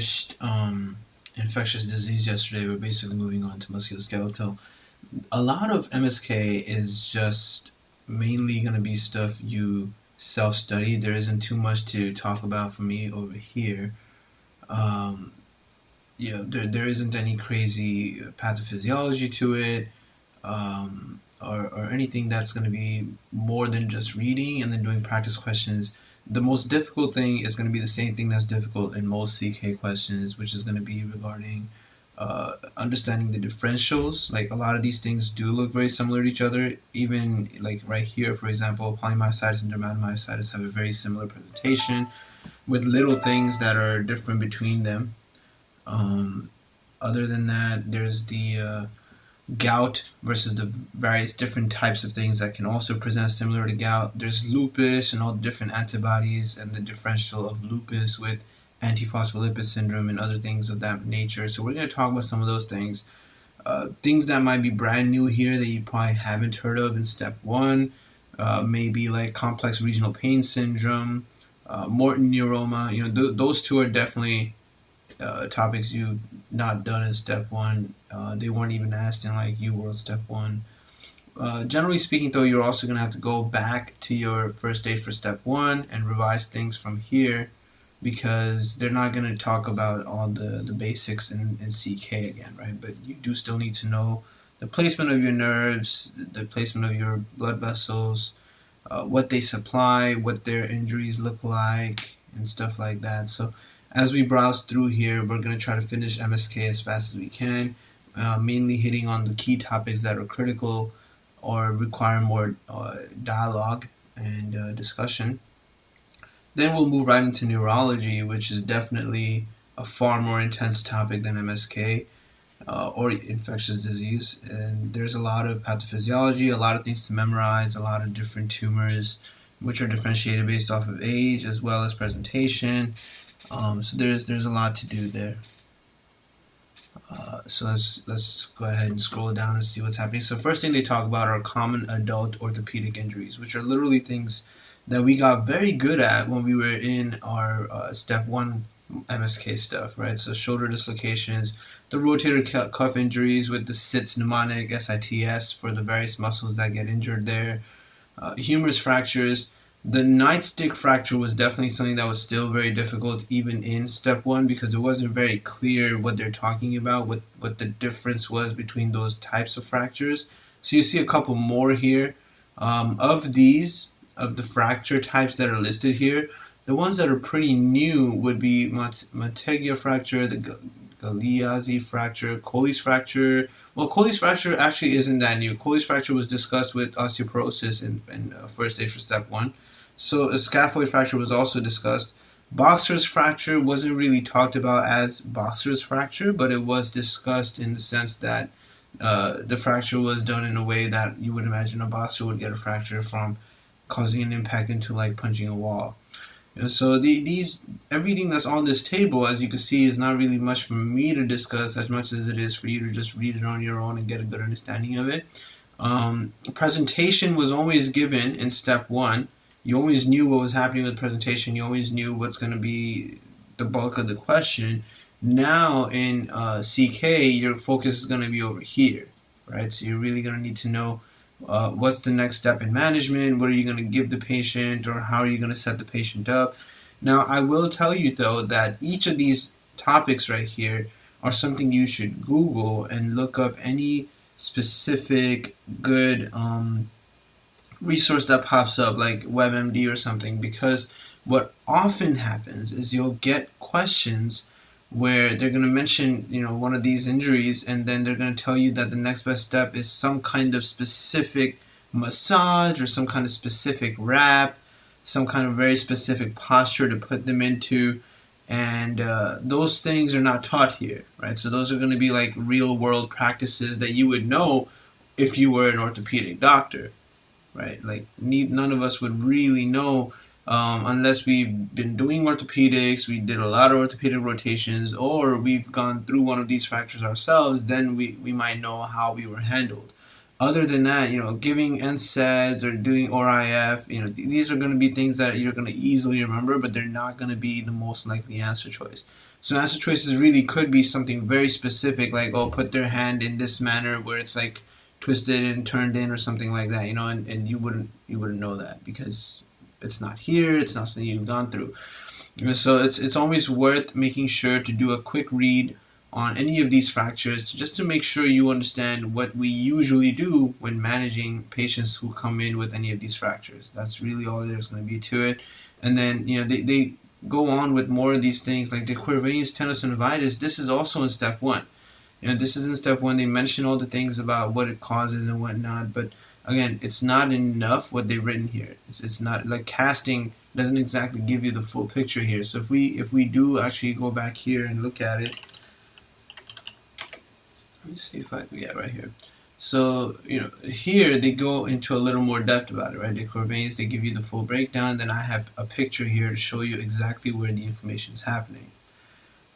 finished infectious disease yesterday. We're basically moving on to musculoskeletal. A lot of MSK is just mainly going to be stuff you self-study. There isn't too much to talk about for me over here. Um, there isn't any crazy pathophysiology to it, or anything that's going to be more than just reading and then doing practice questions. The most difficult thing is going to be the same thing that's difficult in most CK questions, which is going to be regarding understanding the differentials. Like, a lot of these things do look very similar to each other. Even like right here, for example, polymyositis and dermatomyositis have a very similar presentation with little things that are different between them. Um, Other than that, there's the gout versus the various different types of things that can also present similar to gout. There's lupus and all the different antibodies and the differential of lupus with antiphospholipid syndrome and other things of that nature. So we're going to talk about some of those things. Things that might be brand new here that you probably haven't heard of in step one, maybe like complex regional pain syndrome, Morton neuroma. Those two are definitely topics you've not done in step one. They weren't even asked in like UWorld step one. Generally speaking, though, you're also going to have to go back to your first aid for step one and revise things from here, because they're not going to talk about all the basics in CK again, right? But you do still need to know the placement of your nerves, the placement of your blood vessels, what they supply, what their injuries look like, and stuff like that. So as we browse through here, we're going to try to finish MSK as fast as we can, mainly hitting on the key topics that are critical or require more dialogue and discussion. Then we'll move right into neurology, which is definitely a far more intense topic than MSK or infectious disease. And there's a lot of pathophysiology, a lot of things to memorize, a lot of different tumors, which are differentiated based off of age as well as presentation. So there's a lot to do there. So let's go ahead and scroll down and see what's happening. So first thing they talk about are common adult orthopedic injuries, which are literally things that we got very good at when we were in our step one MSK stuff, right? So shoulder dislocations, the rotator cuff injuries with the SITS mnemonic, SITS for the various muscles that get injured there, humerus fractures. The nightstick fracture was definitely something that was still very difficult even in step one, because it wasn't very clear what they're talking about, what the difference was between those types of fractures. So you see a couple more here. Of the fracture types that are listed here, the ones that are pretty new would be Monteggia fracture, the Galeazzi fracture, Colles fracture. Well, Colles fracture actually isn't that new. Colles fracture was discussed with osteoporosis in first aid for step one. So a scaphoid fracture was also discussed. Boxer's fracture wasn't really talked about as Boxer's fracture, but it was discussed in the sense that the fracture was done in a way that you would imagine a boxer would get a fracture from causing an impact into like punching a wall. So everything that's on this table, as you can see, is not really much for me to discuss as much as it is for you to just read it on your own and get a good understanding of it. Presentation was always given in step one. You always knew what was happening with the presentation. You always knew what's going to be the bulk of the question. Now in CK, your focus is going to be over here, right? So you're really going to need to know what's the next step in management, what are you going to give the patient, or how are you going to set the patient up. Now, I will tell you, though, that each of these topics right here are something you should Google and look up any specific good resource that pops up, like WebMD or something, because what often happens is you'll get questions where they're going to mention, one of these injuries, and then they're going to tell you that the next best step is some kind of specific massage or some kind of specific wrap, some kind of very specific posture to put them into, and those things are not taught here, right? So those are going to be like real world practices that you would know if you were an orthopedic doctor, right? Like none of us would really know unless we've been doing orthopedics, we did a lot of orthopedic rotations, or we've gone through one of these fractures ourselves. Then we might know how we were handled. Other than that, giving NSAIDs or doing ORIF, these are going to be things that you're going to easily remember, but they're not going to be the most likely answer choice. So answer choices really could be something very specific, like, oh, put their hand in this manner where it's like twisted and turned in or something like that, and you wouldn't know that because it's not here, it's not something you've gone through. So it's always worth making sure to do a quick read on any of these fractures just to make sure you understand what we usually do when managing patients who come in with any of these fractures. That's really all there's going to be to it. And then they go on with more of these things like the Quervain's tendinosynovitis. This is also in step 1. This is in step 1. They mention all the things about what it causes and whatnot, but again, it's not enough what they've written here. It's not like casting doesn't exactly give you the full picture here. So if we do actually go back here and look at it, let me see if I right here. So here they go into a little more depth about it, right? The Quervain's, they give you the full breakdown. Then I have a picture here to show you exactly where the inflammation is happening.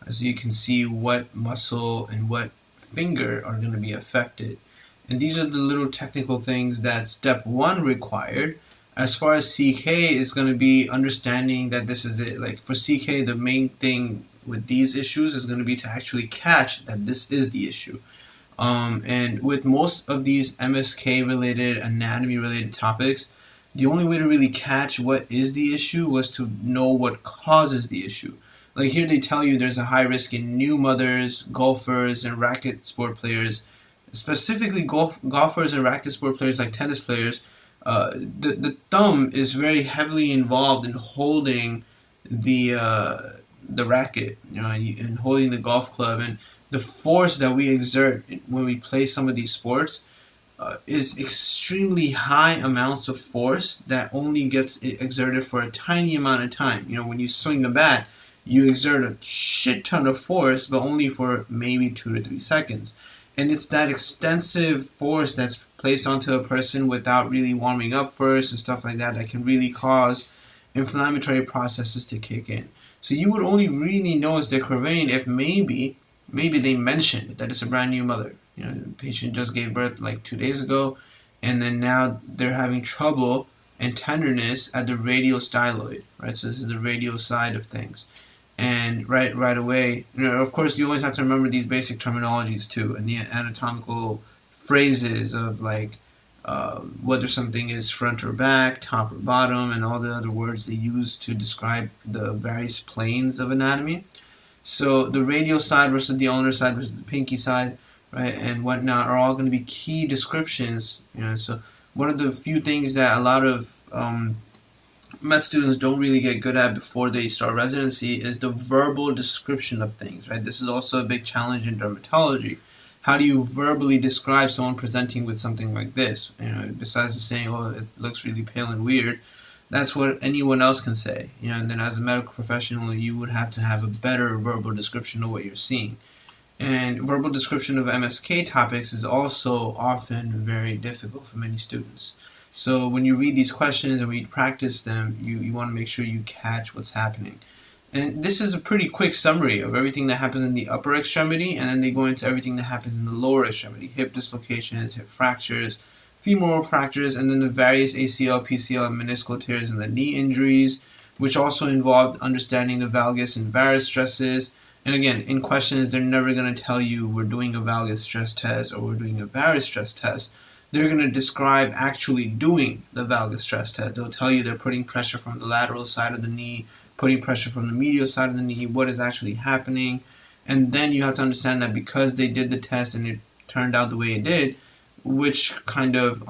So you can see what muscle and what finger are going to be affected. And these are the little technical things that step 1 required. As far as CK is going to be understanding that this is it. Like for CK, the main thing with these issues is going to be to actually catch that this is the issue. And with most of these MSK related, anatomy related topics, the only way to really catch what is the issue was to know what causes the issue. Like here they tell you there's a high risk in new mothers, golfers, and racket sport players. Specifically golfers and racket sport players like tennis players. The thumb is very heavily involved in holding the racket, and holding the golf club, and the force that we exert when we play some of these sports is extremely high amounts of force that only gets exerted for a tiny amount of time. When you swing the bat, you exert a shit ton of force, but only for maybe 2 to 3 seconds. And it's that extensive force that's placed onto a person without really warming up first and stuff like that can really cause inflammatory processes to kick in. So you would only really notice the Quervain if maybe they mentioned that it's a brand new mother. The patient just gave birth like 2 days ago, and then now they're having trouble and tenderness at the radial styloid, right? So this is the radial side of things. And right away, of course, you always have to remember these basic terminologies too, and the anatomical phrases of like whether something is front or back, top or bottom, and all the other words they use to describe the various planes of anatomy. So the radial side versus the ulnar side versus the pinky side, right, and whatnot are all going to be key descriptions. So one of the few things that a lot of med students don't really get good at before they start residency is the verbal description of things, right? This is also a big challenge in dermatology. How do you verbally describe someone presenting with something like this? Besides just saying, oh, it looks really pale and weird, that's what anyone else can say. And then as a medical professional, you would have to have a better verbal description of what you're seeing. And verbal description of MSK topics is also often very difficult for many students. So when you read these questions and we practice them, you want to make sure you catch what's happening. And this is a pretty quick summary of everything that happens in the upper extremity, and then they go into everything that happens in the lower extremity: hip dislocations, hip fractures, femoral fractures, and then the various ACL, PCL, and meniscal tears and the knee injuries, which also involve understanding the valgus and varus stresses. And again, in questions, they're never going to tell you we're doing a valgus stress test or we're doing a varus stress test. They're going to describe actually doing the valgus stress test. They'll tell you they're putting pressure from the lateral side of the knee, putting pressure from the medial side of the knee, what is actually happening. And then you have to understand that because they did the test and it turned out the way it did, which kind of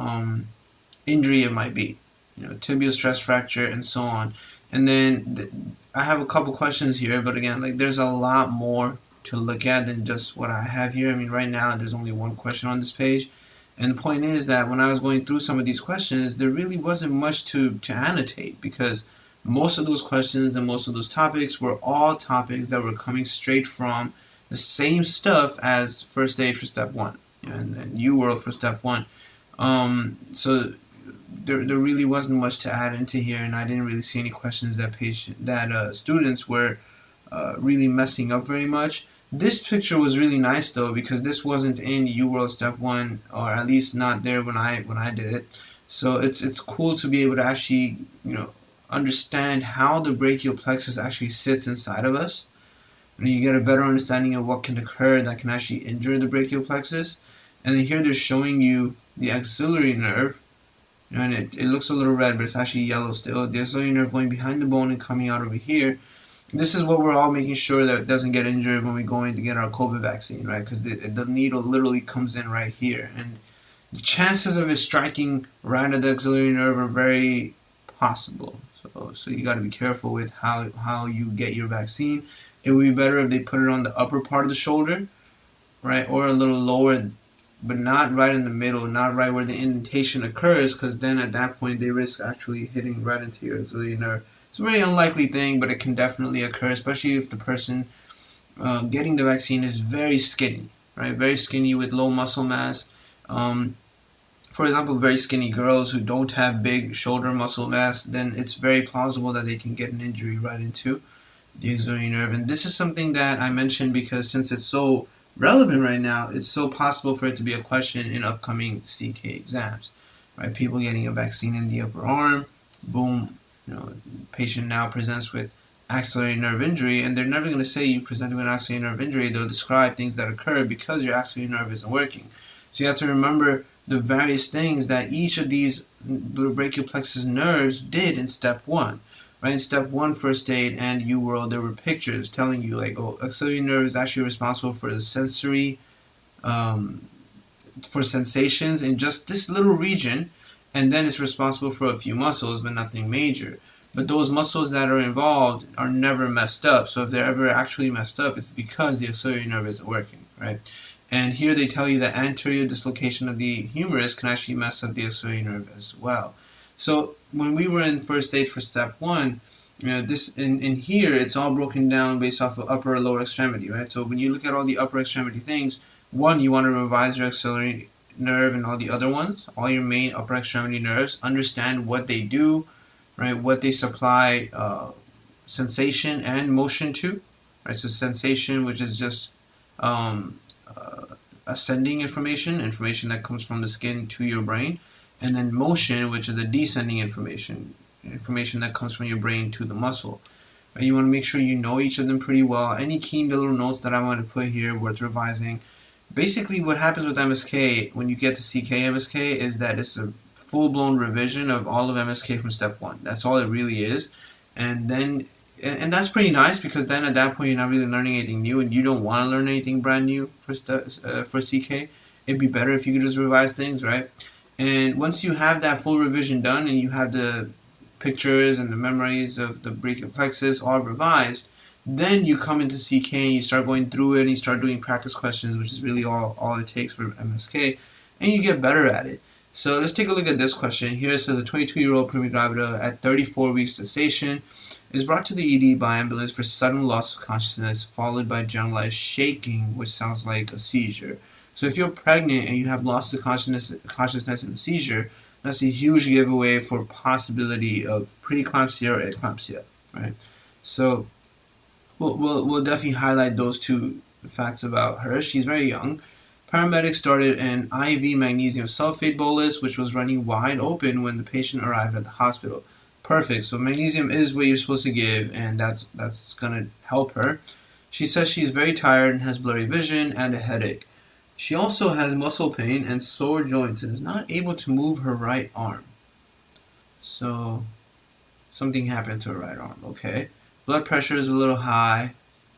injury it might be. Tibial stress fracture and so on. And then I have a couple questions here, but again, there's a lot more to look at than just what I have here. Right now there's only one question on this page. And the point is that when I was going through some of these questions, there really wasn't much to annotate, because most of those questions and most of those topics were all topics that were coming straight from the same stuff as first aid for step 1 and UWorld for step 1. So there really wasn't much to add into here, and I didn't really see any questions that students were really messing up very much. This picture was really nice though, because this wasn't in UWorld Step 1, or at least not there when I did it. So it's cool to be able to actually understand how the brachial plexus actually sits inside of us, And you get a better understanding of what can occur that can actually injure the brachial plexus. And then here they're showing you the axillary nerve, and it looks a little red, but it's actually yellow still. The axillary nerve going behind the bone and coming out over here. This is what we're all making sure that it doesn't get injured when we go in to get our COVID vaccine, right? Because the needle literally comes in right here. And the chances of it striking right at the axillary nerve are very possible. So you got to be careful with how you get your vaccine. It would be better if they put it on the upper part of the shoulder, right? Or a little lower, but not right in the middle, not right where the indentation occurs, because then at that point they risk actually hitting right into your axillary nerve. It's a very unlikely thing, but it can definitely occur, especially if the person getting the vaccine is very skinny, right? Very skinny with low muscle mass. For example, very skinny girls who don't have big shoulder muscle mass, then it's very plausible that they can get an injury right into the axillary nerve. And this is something that I mentioned because since it's so relevant right now, it's so possible for it to be a question in upcoming CK exams, right? People getting a vaccine in the upper arm, boom, patient now presents with axillary nerve injury, and they're never going to say you presented with axillary nerve injury. They'll describe things that occur because your axillary nerve isn't working. So you have to remember the various things that each of these brachial plexus nerves did in step 1. Right, in step 1, first aid and UWorld, there were pictures telling you like, oh, axillary nerve is actually responsible for the sensory, for sensations in just this little region, and then it's responsible for a few muscles, but nothing major. But those muscles that are involved are never messed up. So if they're ever actually messed up, it's because the axillary nerve isn't working, right? And here they tell you that anterior dislocation of the humerus can actually mess up the axillary nerve as well. So when we were in first aid for step 1, this in here it's all broken down based off of upper or lower extremity, right? So when you look at all the upper extremity things, 1, you want to revise your axillary nerve and all the other ones, all your main upper extremity nerves, understand what they do, right? What they supply sensation and motion to, right? So sensation, which is just ascending information that comes from the skin to your brain, and then motion, which is a descending information that comes from your brain to the muscle. Right? You want to make sure you know each of them pretty well. Any key little notes that I want to put here worth revising. Basically, what happens with MSK when you get to CK MSK is that it's a full-blown revision of all of MSK from step 1. That's all it really is. And that's pretty nice, because then at that point you're not really learning anything new, and you don't want to learn anything brand new for CK. It'd be better if you could just revise things, right? And once you have that full revision done and you have the pictures and the memories of the brachial plexus all revised, then you come into CK and you start going through it and you start doing practice questions, which is really all it takes for MSK, and you get better at it. So let's take a look at this question. Here it says a 22-year-old prima gravida at 34 weeks gestation is brought to the ED by ambulance for sudden loss of consciousness followed by generalized shaking, which sounds like a seizure. So if you're pregnant and you have loss of consciousness in a seizure, that's a huge giveaway for possibility of preeclampsia or eclampsia, right? So we'll definitely highlight those two facts about her. She's very young. Paramedics started an IV magnesium sulfate bolus, which was running wide open when the patient arrived at the hospital. Perfect. So magnesium is what you're supposed to give, and that's gonna help her. She says she's very tired and has blurry vision and a headache. She also has muscle pain and sore joints and is not able to move her right arm. So something happened to her right arm, okay. Blood pressure is a little high,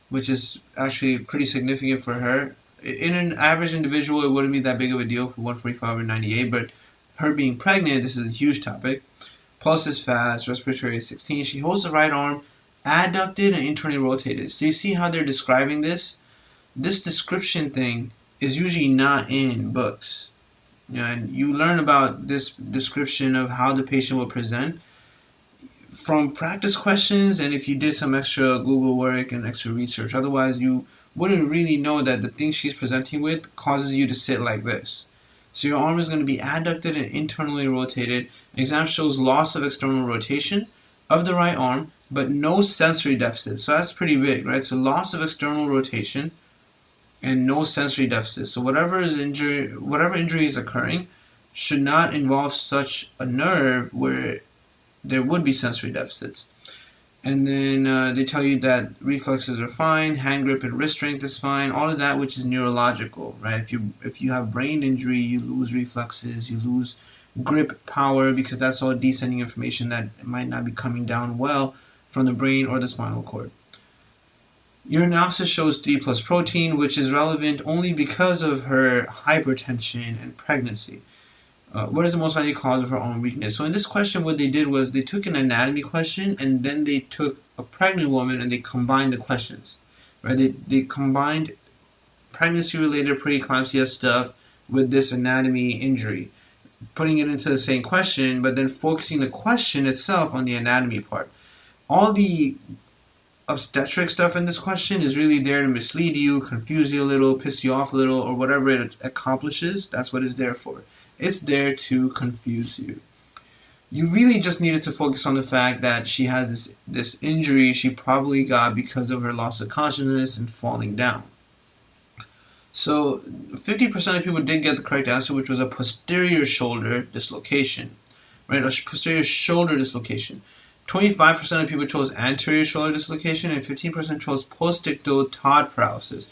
which is actually pretty significant for her. In an average individual, it wouldn't be that big of a deal for 145 or 98, but her being pregnant, this is a huge topic. Pulse is fast, respiratory rate is 16. She holds the right arm adducted and internally rotated. So you see how they're describing this? This description thing is usually not in books. And you learn about this description of how the patient will present from practice questions, and if you did some extra Google work and extra research. Otherwise, you wouldn't really know that the thing she's presenting with causes you to sit like this. So your arm is going to be adducted and internally rotated. Exam shows loss of external rotation of the right arm, but no sensory deficit. So that's pretty big, right? So loss of external rotation and no sensory deficit. So whatever injury is occurring should not involve such a nerve where there would be sensory deficits. And then they tell you that reflexes are fine, hand grip and wrist strength is fine, all of that which is neurological, right? If you have brain injury, you lose reflexes, you lose grip power, because that's all descending information that might not be coming down well from the brain or the spinal cord. Your analysis shows 3 plus protein, which is relevant only because of her hypertension and pregnancy. What is the most likely cause of her own weakness? So in this question, what they did was they took an anatomy question and then they took a pregnant woman and they combined the questions, right? They combined pregnancy-related preeclampsia stuff with this anatomy injury, putting it into the same question, but then focusing the question itself on the anatomy part. All the obstetric stuff in this question is really there to mislead you, confuse you a little, piss you off a little, or whatever it accomplishes. That's what it's there for. It's there to confuse you. You really just needed to focus on the fact that she has this injury she probably got because of her loss of consciousness and falling down. So 50% of people did get the correct answer, which was a posterior shoulder dislocation, right? A posterior shoulder dislocation. 25% of people chose anterior shoulder dislocation, and 15% chose postictal Todd paralysis.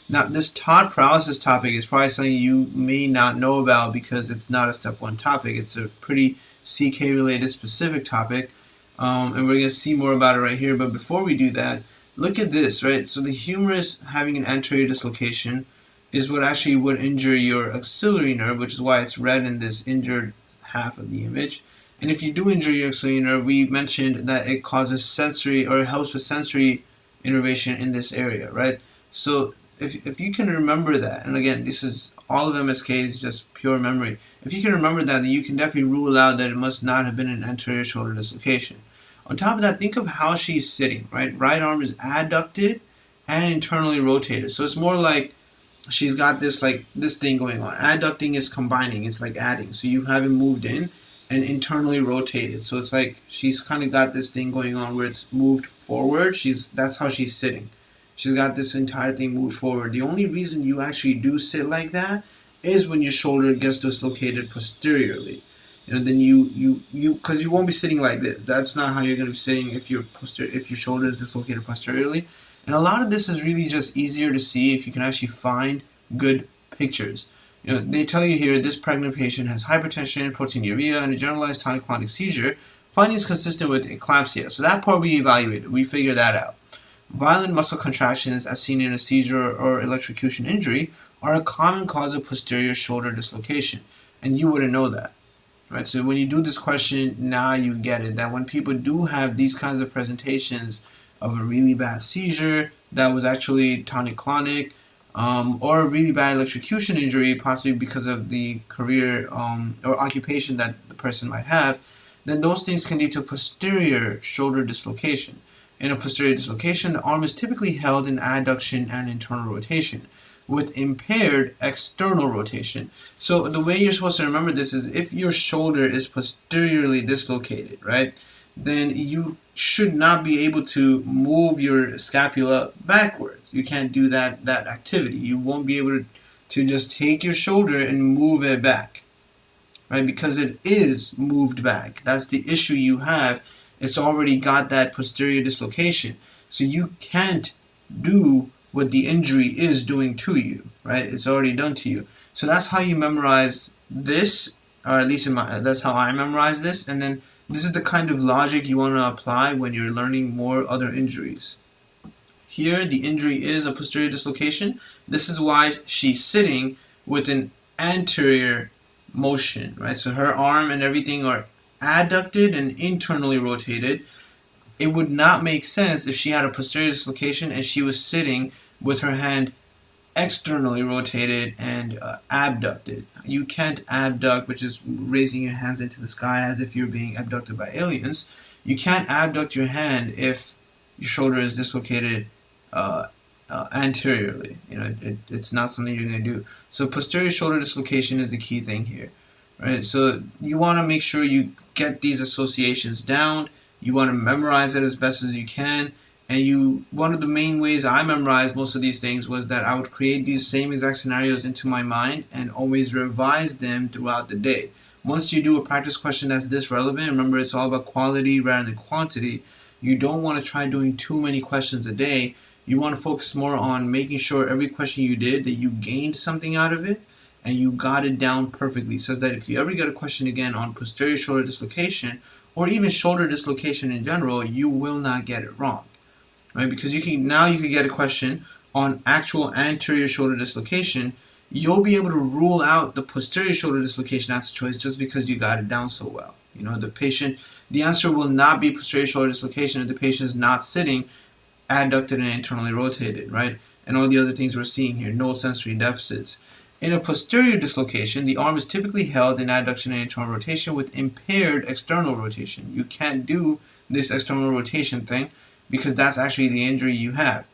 Now, this Todd paralysis topic is probably something you may not know about because it's not a step 1 topic. It's a pretty CK-related specific topic, and we're going to see more about it right here. But before we do that, look at this, right? So the humerus having an anterior dislocation is what actually would injure your axillary nerve, which is why it's red in this injured half of the image. And if you do injure your axillary nerve, we mentioned that it causes sensory, or it helps with sensory innervation in this area, right? So if you can remember that, and again, this is all of MSK is just pure memory. If you can remember that, then you can definitely rule out that it must not have been an anterior shoulder dislocation. On top of that, think of how she's sitting, right? Right arm is adducted and internally rotated. So it's more like she's got this thing going on. Adducting is combining, it's like adding. So you have it moved in and internally rotated. So it's like she's kind of got this thing going on where it's moved forward. That's how she's sitting. She's got this entire thing moved forward. The only reason you actually do sit like that is when your shoulder gets dislocated posteriorly. Then because you won't be sitting like this. That's not how you're going to be sitting if your shoulder is dislocated posteriorly. And a lot of this is really just easier to see if you can actually find good pictures. They tell you here this pregnant patient has hypertension, proteinuria, and a generalized tonic-clonic seizure. Findings consistent with eclampsia. So that part we evaluated. We figured that out. Violent muscle contractions, as seen in a seizure or electrocution injury, are a common cause of posterior shoulder dislocation, and you wouldn't know that, right? So when you do this question, now you get it, that when people do have these kinds of presentations of a really bad seizure that was actually tonic-clonic, or a really bad electrocution injury, possibly because of the career or occupation that the person might have, then those things can lead to posterior shoulder dislocation. In a posterior dislocation, the arm is typically held in adduction and internal rotation, with impaired external rotation. So the way you're supposed to remember this is if your shoulder is posteriorly dislocated, right, then you should not be able to move your scapula backwards. You can't do that activity. You won't be able to just take your shoulder and move it back, right, because it is moved back. That's the issue you have. It's already got that posterior dislocation. So you can't do what the injury is doing to you, right? It's already done to you. So that's how you memorize this, or at least that's how I memorize this. And then this is the kind of logic you want to apply when you're learning more other injuries. Here, the injury is a posterior dislocation. This is why she's sitting with an anterior motion, right? So her arm and everything are adducted and internally rotated. It would not make sense if she had a posterior dislocation and she was sitting with her hand externally rotated and abducted. You can't abduct, which is raising your hands into the sky as if you're being abducted by aliens. You can't abduct your hand if your shoulder is dislocated anteriorly. It's not something you're going to do. So posterior shoulder dislocation is the key thing here. Right, so you want to make sure you get these associations down. You want to memorize it as best as you can. And one of the main ways I memorized most of these things was that I would create these same exact scenarios into my mind and always revise them throughout the day. Once you do a practice question that's this relevant, remember it's all about quality rather than quantity. You don't want to try doing too many questions a day. You want to focus more on making sure every question you did that you gained something out of it and you got it down perfectly, so that if you ever get a question again on posterior shoulder dislocation or even shoulder dislocation in general, you will not get it wrong, right? Because you can get a question on actual anterior shoulder dislocation, you'll be able to rule out the posterior shoulder dislocation as a choice just because you got it down so well. You know, the answer will not be posterior shoulder dislocation if the patient is not sitting adducted and internally rotated, right? And all the other things we're seeing here, no sensory deficits. In a posterior dislocation, the arm is typically held in adduction and internal rotation with impaired external rotation. You can't do this external rotation thing because that's actually the injury you have.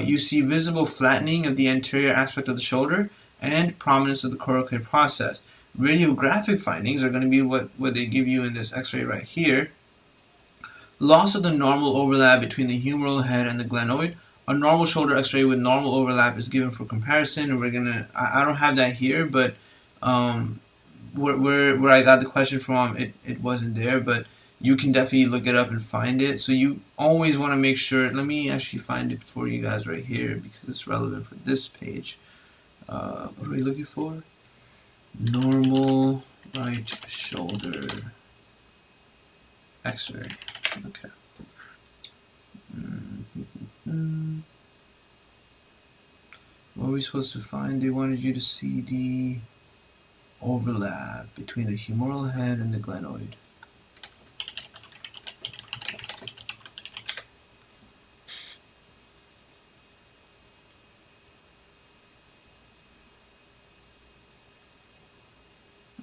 You see visible flattening of the anterior aspect of the shoulder and prominence of the coracoid process. Radiographic findings are going to be what they give you in this x-ray right here. Loss of the normal overlap between the humeral head and the glenoid. A normal shoulder x-ray with normal overlap is given for comparison, and I don't have that here, but where I got the question from, it wasn't there, but you can definitely look it up and find it. So you always want to make sure, let me actually find it for you guys right here because it's relevant for this page. What are we looking for? Normal right shoulder x-ray. Okay. What were we supposed to find? They wanted you to see the overlap between the humeral head and the glenoid.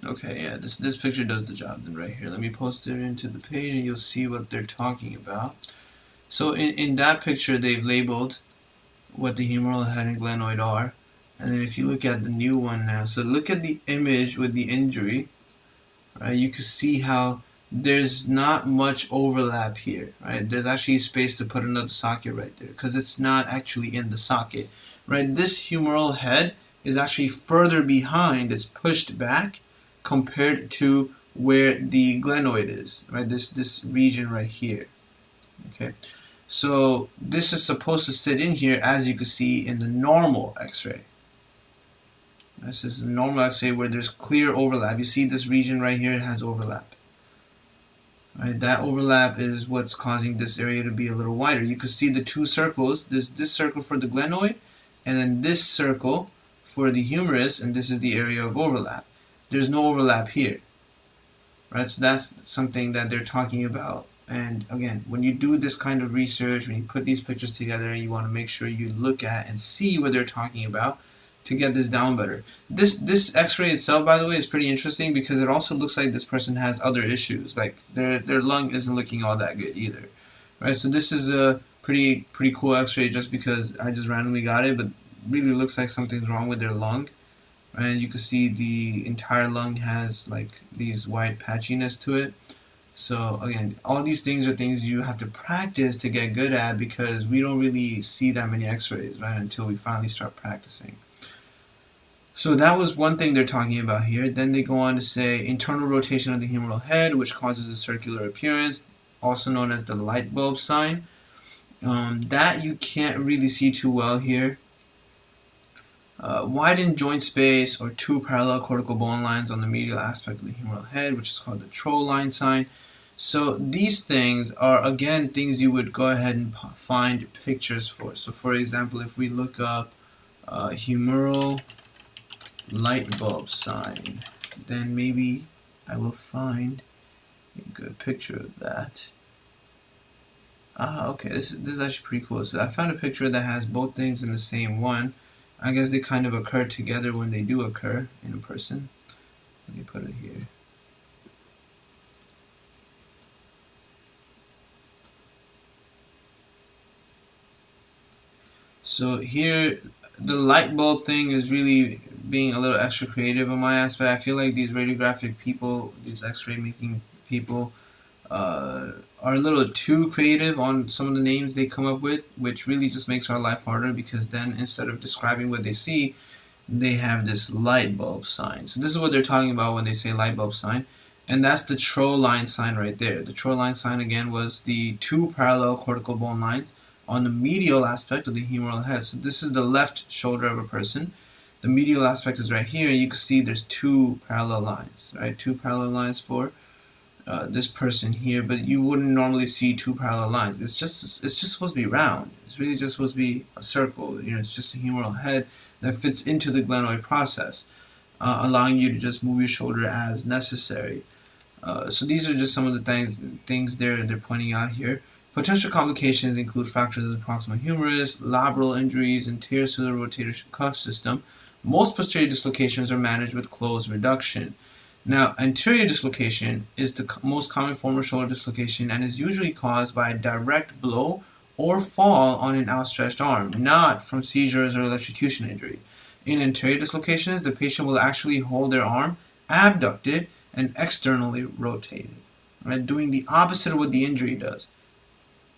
Okay, yeah, this picture does the job then right here. Let me post it into the page and you'll see what they're talking about. So in that picture, they've labeled what the humeral head and glenoid are. And then if you look at the new one now, so look at the image with the injury, right? You can see how there's not much overlap here, right? There's actually space to put another socket right there because it's not actually in the socket, right? This humeral head is actually further behind, it's pushed back compared to where the glenoid is, right? This region right here. Okay, so this is supposed to sit in here, as you can see in the normal x-ray. This is the normal x-ray where there's clear overlap. You see this region right here, it has overlap. Right, that overlap is what's causing this area to be a little wider. You can see the two circles. There's this circle for the glenoid, and then this circle for the humerus, and this is the area of overlap. There's no overlap here. Right, so that's something that they're talking about. And again, when you do this kind of research, when you put these pictures together, you want to make sure you look at and see what they're talking about to get this down better. This x-ray itself, by the way, is pretty interesting because it also looks like this person has other issues. Like their lung isn't looking all that good either. Right, so this is a pretty cool x-ray just because I just randomly got it, but really looks like something's wrong with their lung. And you can see the entire lung has like these white patchiness to it. So again, all these things are things you have to practice to get good at because we don't really see that many x-rays, right, until we finally start practicing. So that was one thing they're talking about here. Then they go on to say internal rotation of the humeral head, which causes a circular appearance, also known as the light bulb sign. That you can't really see too well here. Widened joint space or two parallel cortical bone lines on the medial aspect of the humeral head, which is called the Trow line sign. So these things are, again, things you would go ahead and find pictures for. So for example, if we look up humeral light bulb sign, then maybe I will find a good picture of that. Okay, this is actually pretty cool. So I found a picture that has both things in the same one. I guess they kind of occur together when they do occur in a person. Let me put it here. So here, the light bulb thing is really being a little extra creative on my aspect. I feel like these radiographic people, these x-ray making people, are a little too creative on some of the names they come up with, which really just makes our life harder because then instead of describing what they see, they have this light bulb sign. So this is what they're talking about when they say light bulb sign. And that's the Troll line sign right there. The Troll line sign, again, was the two parallel cortical bone lines on the medial aspect of the humeral head. So this is the left shoulder of a person. The medial aspect is right here. You can see there's two parallel lines, right? Two parallel lines for this person here, but you wouldn't normally see two parallel lines. It's just supposed to be round. It's really just supposed to be a circle. It's just a humeral head that fits into the glenoid process, allowing you to just move your shoulder as necessary. So these are just some of the things they're pointing out here. Potential complications include fractures of the proximal humerus, labral injuries, and tears to the rotator cuff system. Most posterior dislocations are managed with closed reduction. Now, anterior dislocation is the most common form of shoulder dislocation and is usually caused by a direct blow or fall on an outstretched arm, not from seizures or electrocution injury. In anterior dislocations, the patient will actually hold their arm abducted and externally rotated, right? Doing the opposite of what the injury does.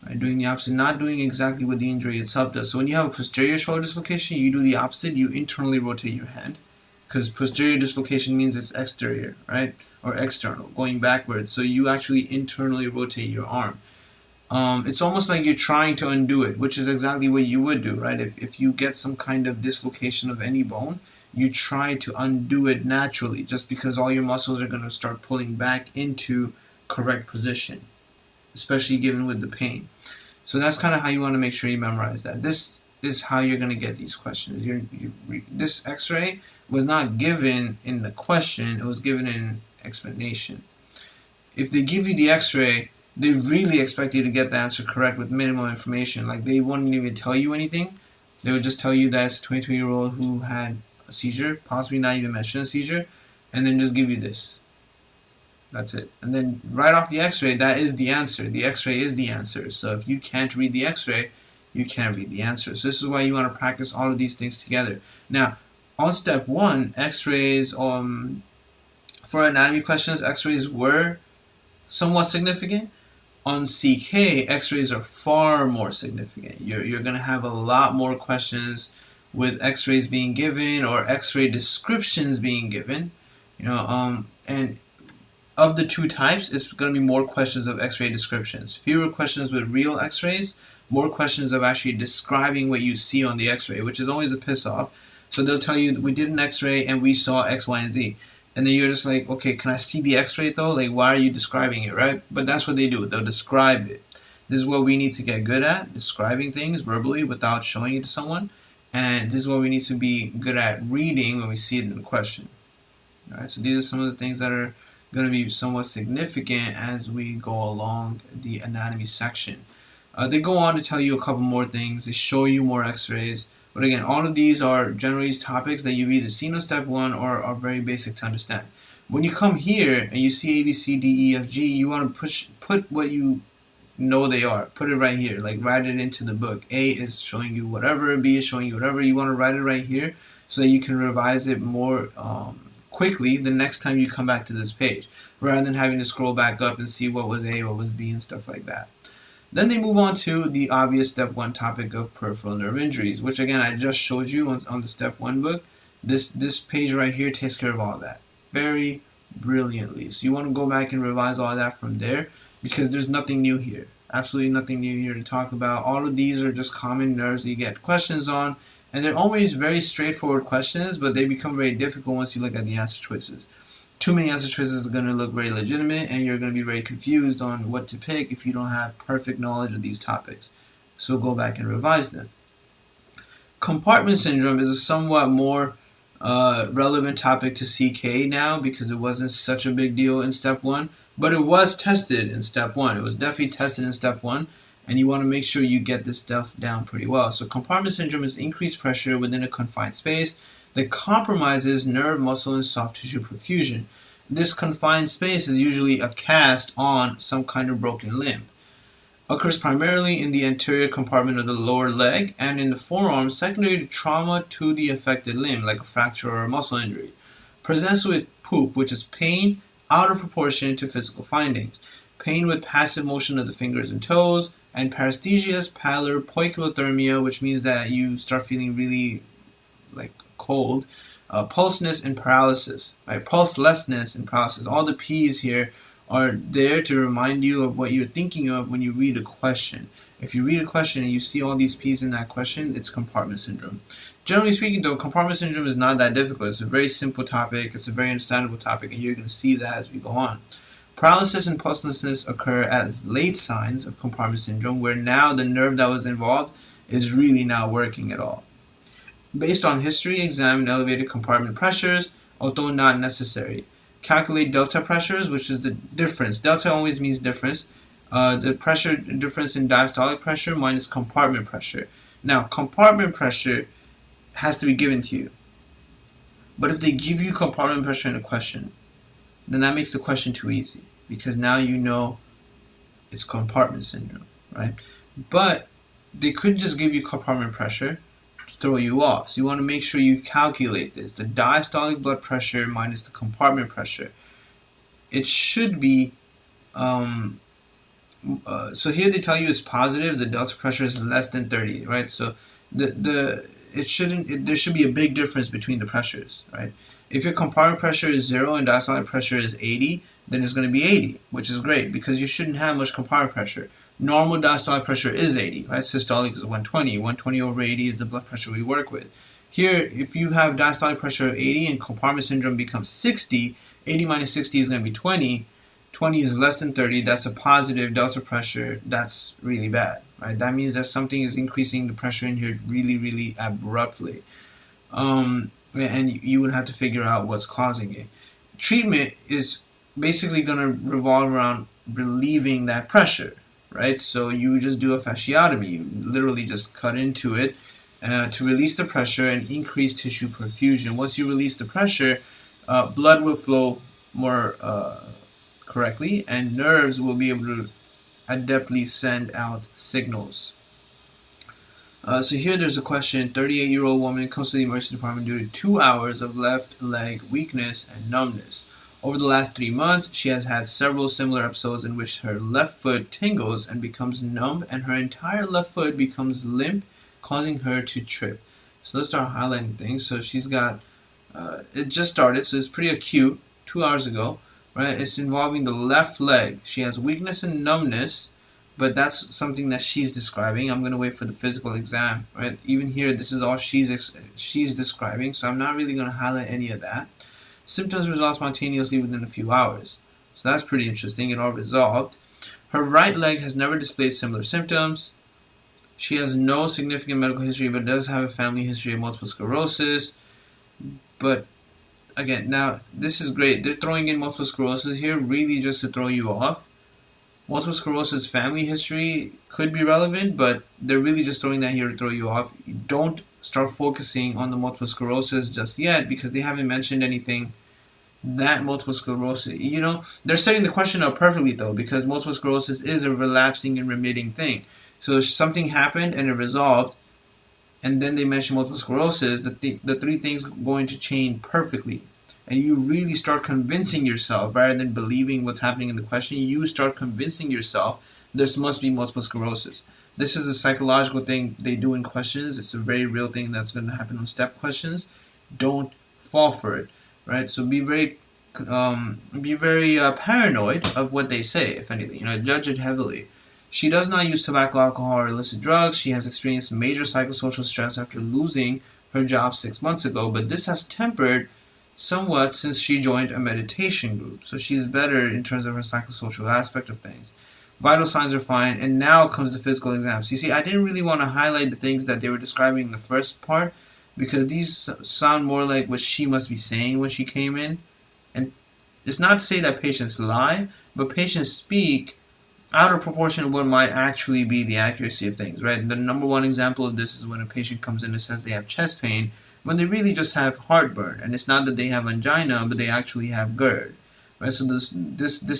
Right? Doing the opposite, not doing exactly what the injury itself does. So when you have a posterior shoulder dislocation, you do the opposite. You internally rotate your hand, because posterior dislocation means it's exterior, right? Or external, going backwards. So you actually internally rotate your arm. It's almost like you're trying to undo it, which is exactly what you would do, right? If you get some kind of dislocation of any bone, you try to undo it naturally, just because all your muscles are going to start pulling back into correct position, especially given with the pain. So that's kind of how you want to make sure you memorize that. This is how you're going to get these questions. This x-ray was not given in the question, it was given in explanation. If they give you the x-ray, they really expect you to get the answer correct with minimal information. Like, they wouldn't even tell you anything. They would just tell you that it's a 22-year-old who had a seizure, possibly not even mention a seizure, and then just give you this. That's it. And then right off the x-ray, that is the answer. The x-ray is the answer. So if you can't read the x-ray, you can't read the answer. So this is why you want to practice all of these things together. Now, on step 1, x-rays, for anatomy questions, x-rays were somewhat significant. On CK, x-rays are far more significant. You're going to have a lot more questions with x-rays being given or x-ray descriptions being given. And of the two types, it's going to be more questions of x-ray descriptions. Fewer questions with real x-rays, more questions of actually describing what you see on the x-ray, which is always a piss off. So they'll tell you, we did an x-ray and we saw X, Y, and Z. And then you're just like, okay, can I see the x-ray though? Like, why are you describing it, right? But that's what they do. They'll describe it. This is what we need to get good at, describing things verbally without showing it to someone. And this is what we need to be good at reading when we see it in the question. All right, so these are some of the things that are going to be somewhat significant as we go along the anatomy section. They go on to tell you a couple more things. They show you more x-rays. But again, all of these are generally topics that you've either seen on step 1 or are very basic to understand. When you come here and you see A, B, C, D, E, F, G, you want to put what you know they are. Put it right here. Like, write it into the book. A is showing you whatever, B is showing you whatever. You want to write it right here so that you can revise it more quickly the next time you come back to this page, rather than having to scroll back up and see what was A, what was B, and stuff like that. Then they move on to the obvious step 1 topic of peripheral nerve injuries, which again I just showed you on the step 1 book. This page right here takes care of all that very brilliantly. So you want to go back and revise all that from there, because there's nothing new here. Absolutely nothing new here to talk about. All of these are just common nerves that you get questions on, and they're always very straightforward questions, but they become very difficult once you look at the answer choices. Too many answer choices are going to look very legitimate, and you're going to be very confused on what to pick if you don't have perfect knowledge of these topics. So go back and revise them. Compartment syndrome is a somewhat more relevant topic to CK now, because it wasn't such a big deal in step 1, but it was tested in step 1. It was definitely tested in step 1, and you want to make sure you get this stuff down pretty well. So compartment syndrome is increased pressure within a confined space that compromises nerve, muscle, and soft tissue perfusion. This confined space is usually a cast on some kind of broken limb. Occurs primarily in the anterior compartment of the lower leg and in the forearm secondary to trauma to the affected limb, like a fracture or a muscle injury. Presents with POOP, which is pain out of proportion to physical findings, pain with passive motion of the fingers and toes, and paresthesias, pallor, poikilothermia, which means that you start feeling really like cold. Pulselessness and paralysis, right? Pulselessness and paralysis. All the P's here are there to remind you of what you're thinking of when you read a question. If you read a question and you see all these P's in that question, it's compartment syndrome. Generally speaking, though, compartment syndrome is not that difficult. It's a very simple topic. It's a very understandable topic, and you're going to see that as we go on. Paralysis and pulselessness occur as late signs of compartment syndrome, where now the nerve that was involved is really not working at all. Based on history, examine elevated compartment pressures, although not necessary. Calculate delta pressures, which is the difference. Delta always means difference. The pressure difference in diastolic pressure minus compartment pressure. Now, compartment pressure has to be given to you. But if they give you compartment pressure in a question, then that makes the question too easy, because now you know it's compartment syndrome, right? But they could just give you compartment pressure to throw you off. So you want to make sure you calculate this. The diastolic blood pressure minus the compartment pressure. It should be, so here they tell you it's positive, the delta pressure is less than 30, right? So there should be a big difference between the pressures, right? If your compartment pressure is 0 and diastolic pressure is 80, then it's going to be 80, which is great because you shouldn't have much compartment pressure. Normal diastolic pressure is 80, right? Systolic is 120. 120 over 80 is the blood pressure we work with. Here, if you have diastolic pressure of 80 and compartment syndrome becomes 60, 80 minus 60 is going to be 20. 20 is less than 30. That's a positive delta pressure. That's really bad, right? That means that something is increasing the pressure in here really, really abruptly. And you would have to figure out what's causing it. Treatment is basically going to revolve around relieving that pressure, right? So you just do a fasciotomy. You literally just cut into it to release the pressure and increase tissue perfusion. Once you release the pressure, blood will flow more correctly, and nerves will be able to adeptly send out signals. So here there's a question. 38-year-old woman comes to the emergency department due to 2 hours of left leg weakness and numbness. Over the last 3 months, she has had several similar episodes in which her left foot tingles and becomes numb, and her entire left foot becomes limp, causing her to trip. So let's start highlighting things. So she's got, it just started, so it's pretty acute, 2 hours ago, right? It's involving the left leg. She has weakness and numbness, but that's something that she's describing. I'm going to wait for the physical exam, right? Even here, this is all she's describing, so I'm not really going to highlight any of that. Symptoms resolve spontaneously within a few hours. So that's pretty interesting. It all resolved. Her right leg has never displayed similar symptoms. She has no significant medical history, but does have a family history of multiple sclerosis. But again, now this is great. They're throwing in multiple sclerosis here really just to throw you off. Multiple sclerosis family history could be relevant, but they're really just throwing that here to throw you off. You don't start focusing on the multiple sclerosis just yet because they haven't mentioned anything that multiple sclerosis. You know, they're setting the question up perfectly though, because multiple sclerosis is a relapsing and remitting thing. So if something happened and it resolved, and then they mention multiple sclerosis, the three things are going to chain perfectly. And you really start convincing yourself, rather than believing what's happening in the question, you start convincing yourself this must be multiple sclerosis. This is a psychological thing they do in questions. It's a very real thing that's going to happen on step questions. Don't fall for it, right? So be very paranoid of what they say, if anything. You know, judge it heavily. She does not use tobacco, alcohol, or illicit drugs. She has experienced major psychosocial stress after losing her job 6 months ago, but this has tempered somewhat since she joined a meditation group. So she's better in terms of her psychosocial aspect of things. Vital signs are fine, and now comes the physical exam. So you see, I didn't really want to highlight the things that they were describing in the first part, because these sound more like what she must be saying when she came in. And it's not to say that patients lie, but patients speak out of proportion of what might actually be the accuracy of things, right? The number one example of this is when a patient comes in and says they have chest pain, when they really just have heartburn, and it's not that they have angina, but they actually have GERD, right? So this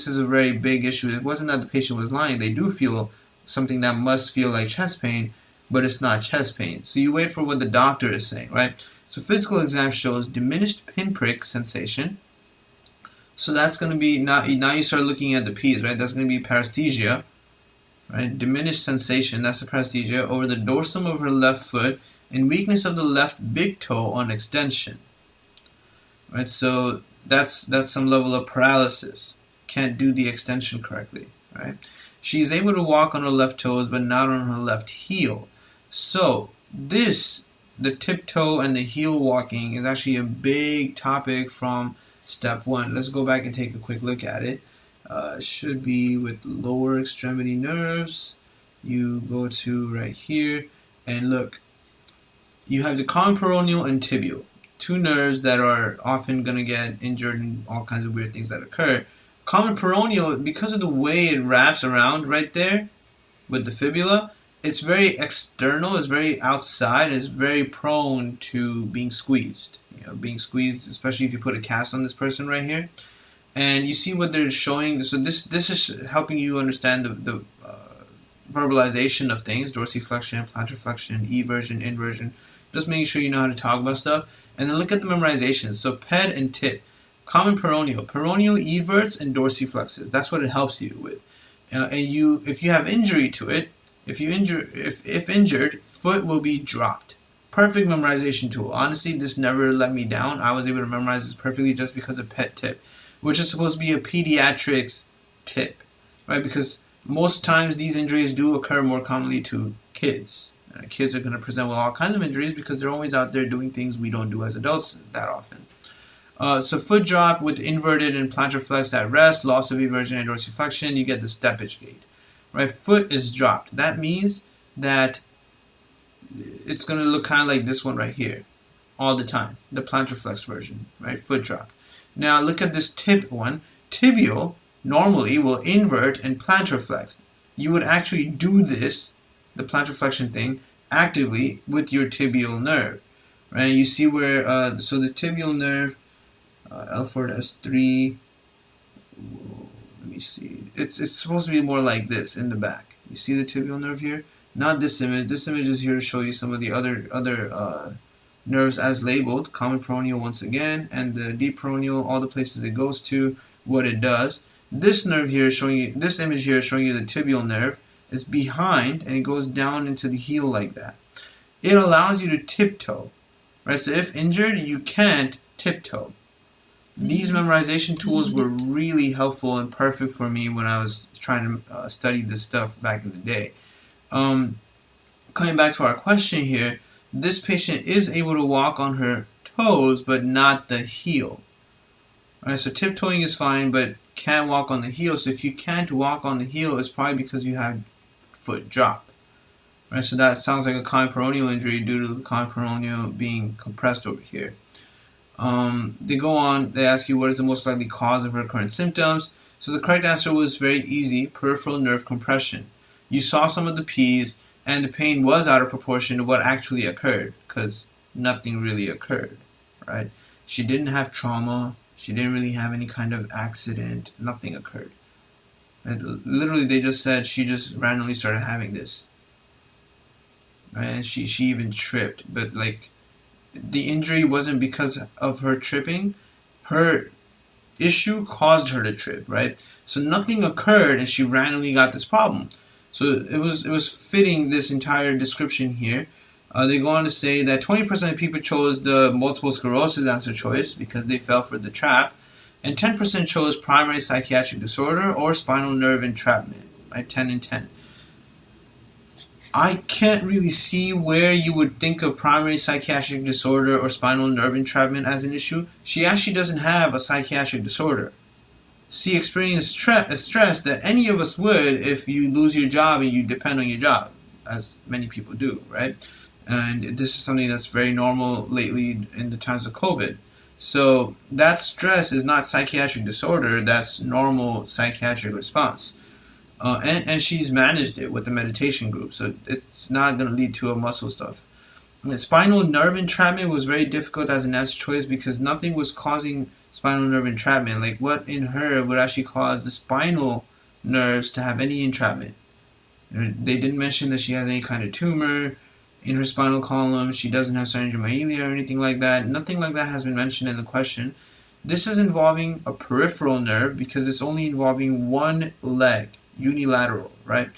is a very big issue. It wasn't that the patient was lying. They do feel something that must feel like chest pain, but it's not chest pain. So you wait for what the doctor is saying, right? So physical exam shows diminished pinprick sensation. So that's going to be, now you start looking at the P's, right? That's going to be paresthesia, right? Diminished sensation, that's the paresthesia, over the dorsum of her left foot and weakness of the left big toe on extension. Right, so that's some level of paralysis. Can't do the extension correctly. Right, she's able to walk on her left toes, but not on her left heel. So the tiptoe and the heel walking is actually a big topic from step 1. Let's go back and take a quick look at it. Should be with lower extremity nerves. You go to right here and look. You have the common peroneal and tibial, 2 nerves that are often going to get injured and all kinds of weird things that occur. Common peroneal, because of the way it wraps around right there with the fibula, it's very external, it's very outside, it's very prone to being squeezed. Being squeezed, especially if you put a cast on this person right here. And you see what they're showing. So this is helping you understand the verbalization of things: dorsiflexion, plantar flexion, eversion, inversion. Just making sure you know how to talk about stuff. And then look at the memorization. So ped and tip, common peroneal, everts, and dorsiflexes. That's what it helps you with. And if you have injury to it, if injured, foot will be dropped. Perfect memorization tool. Honestly, this never let me down. I was able to memorize this perfectly just because of ped tip, which is supposed to be a pediatrics tip, right? Because most times these injuries do occur more commonly to kids. Kids are going to present with all kinds of injuries because they're always out there doing things we don't do as adults that often. So foot drop with inverted and plantar flex at rest, loss of eversion and dorsiflexion, you get the steppage gait. Right? Foot is dropped. That means that it's going to look kind of like this one right here all the time, the plantar flex version, right? Foot drop. Now look at this tip one. Tibial normally will invert and plantar flex. You would actually do this, the plantar flexion thing, actively with your tibial nerve, right? You see where, so the tibial nerve, L4 to S3, let me see, it's supposed to be more like this in the back. You see the tibial nerve here? Not this image. This image is here to show you some of the other nerves as labeled. Common peroneal once again, and the deep peroneal, all the places it goes to, what it does. This nerve here is showing you, this image here is showing you the tibial nerve. It's behind and it goes down into the heel like that. It allows you to tiptoe, right? So if injured, you can't tiptoe. These memorization tools were really helpful and perfect for me when I was trying to study this stuff back in the day. Coming back to our question here, this patient is able to walk on her toes, but not the heel. Alright, so tiptoeing is fine, but can't walk on the heel. So if you can't walk on the heel, it's probably because you have foot drop. Right, so that sounds like a common peroneal injury due to the common peroneal being compressed over here. They go on, they ask you what is the most likely cause of recurrent symptoms. So the correct answer was very easy: peripheral nerve compression. You saw some of the P's, and the pain was out of proportion to what actually occurred, because nothing really occurred, right? She didn't have trauma. She didn't really have any kind of accident. Nothing occurred. And literally, they just said she just randomly started having this. Right? And she even tripped. But, like, the injury wasn't because of her tripping. Her issue caused her to trip, right? So nothing occurred, and she randomly got this problem. So it was fitting, this entire description here. They go on to say that 20% of people chose the multiple sclerosis answer choice because they fell for the trap, and 10% chose primary psychiatric disorder or spinal nerve entrapment, right? 10 and 10. I can't really see where you would think of primary psychiatric disorder or spinal nerve entrapment as an issue. She actually doesn't have a psychiatric disorder. She experienced stress that any of us would if you lose your job and you depend on your job, as many people do, right? And this is something that's very normal lately in the times of COVID. So that stress is not psychiatric disorder, that's normal psychiatric response. And she's managed it with the meditation group, so it's not going to lead to a muscle stuff. And spinal nerve entrapment was very difficult as an answer choice because nothing was causing spinal nerve entrapment. Like, what in her would actually cause the spinal nerves to have any entrapment? They didn't mention that she has any kind of tumor in her spinal column. She doesn't have syndrome or anything like that. Nothing like that has been mentioned in the question. This is involving a peripheral nerve because it's only involving one leg, unilateral, right?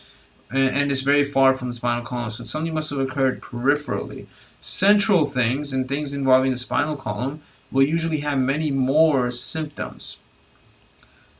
And it's very far from the spinal column, so something must have occurred peripherally. Central things and things involving the spinal column will usually have many more symptoms.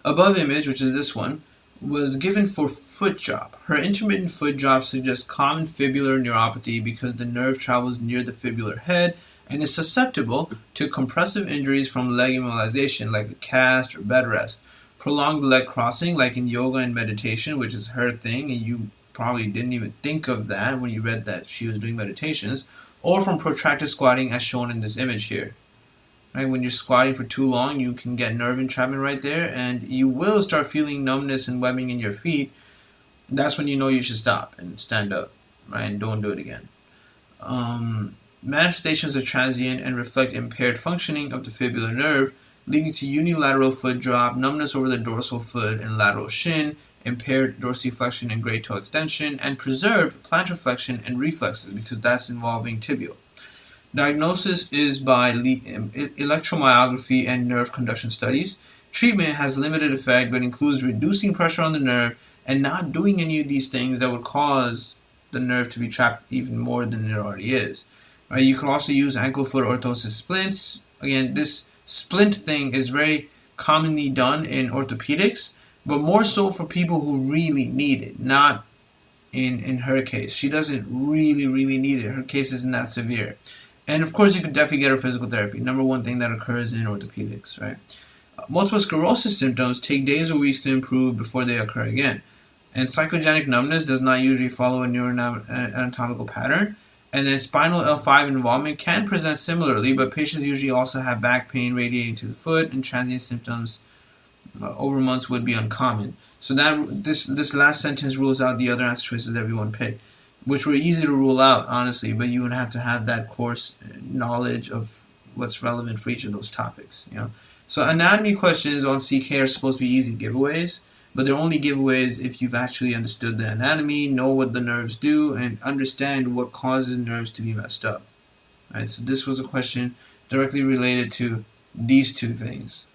Above image, which is this one, was given for foot drop. Her intermittent foot drop suggests common fibular neuropathy because the nerve travels near the fibular head and is susceptible to compressive injuries from leg immobilization like a cast or bed rest. Prolonged leg crossing like in yoga and meditation, which is her thing, and you probably didn't even think of that when you read that she was doing meditations, or from protracted squatting as shown in this image here. Right, when you're squatting for too long, you can get nerve entrapment right there, and you will start feeling numbness and webbing in your feet. That's when you know you should stop and stand up, right, and don't do it again. Manifestations are transient and reflect impaired functioning of the fibular nerve, leading to unilateral foot drop, numbness over the dorsal foot and lateral shin, impaired dorsiflexion and great toe extension, and preserved plantar flexion and reflexes, because that's involving tibial. Diagnosis is by electromyography and nerve conduction studies. Treatment has limited effect but includes reducing pressure on the nerve and not doing any of these things that would cause the nerve to be trapped even more than it already is. Right? You can also use ankle-foot orthosis splints. Again, this splint thing is very commonly done in orthopedics, but more so for people who really need it, not in her case. She doesn't really need it. Her case isn't that severe. And of course, you could definitely get her physical therapy. Number one thing that occurs in orthopedics, right? Multiple sclerosis symptoms take days or weeks to improve before they occur again. And psychogenic numbness does not usually follow a neuroanatomical pattern. And then spinal L5 involvement can present similarly, but patients usually also have back pain radiating to the foot, and transient symptoms over months would be uncommon. So that this last sentence rules out the other answer choices everyone picked, which were easy to rule out, honestly, but you would have to have that course knowledge of what's relevant for each of those topics. So anatomy questions on CK are supposed to be easy giveaways, but they're only giveaways if you've actually understood the anatomy, know what the nerves do, and understand what causes nerves to be messed up. Right? So this was a question directly related to these two things.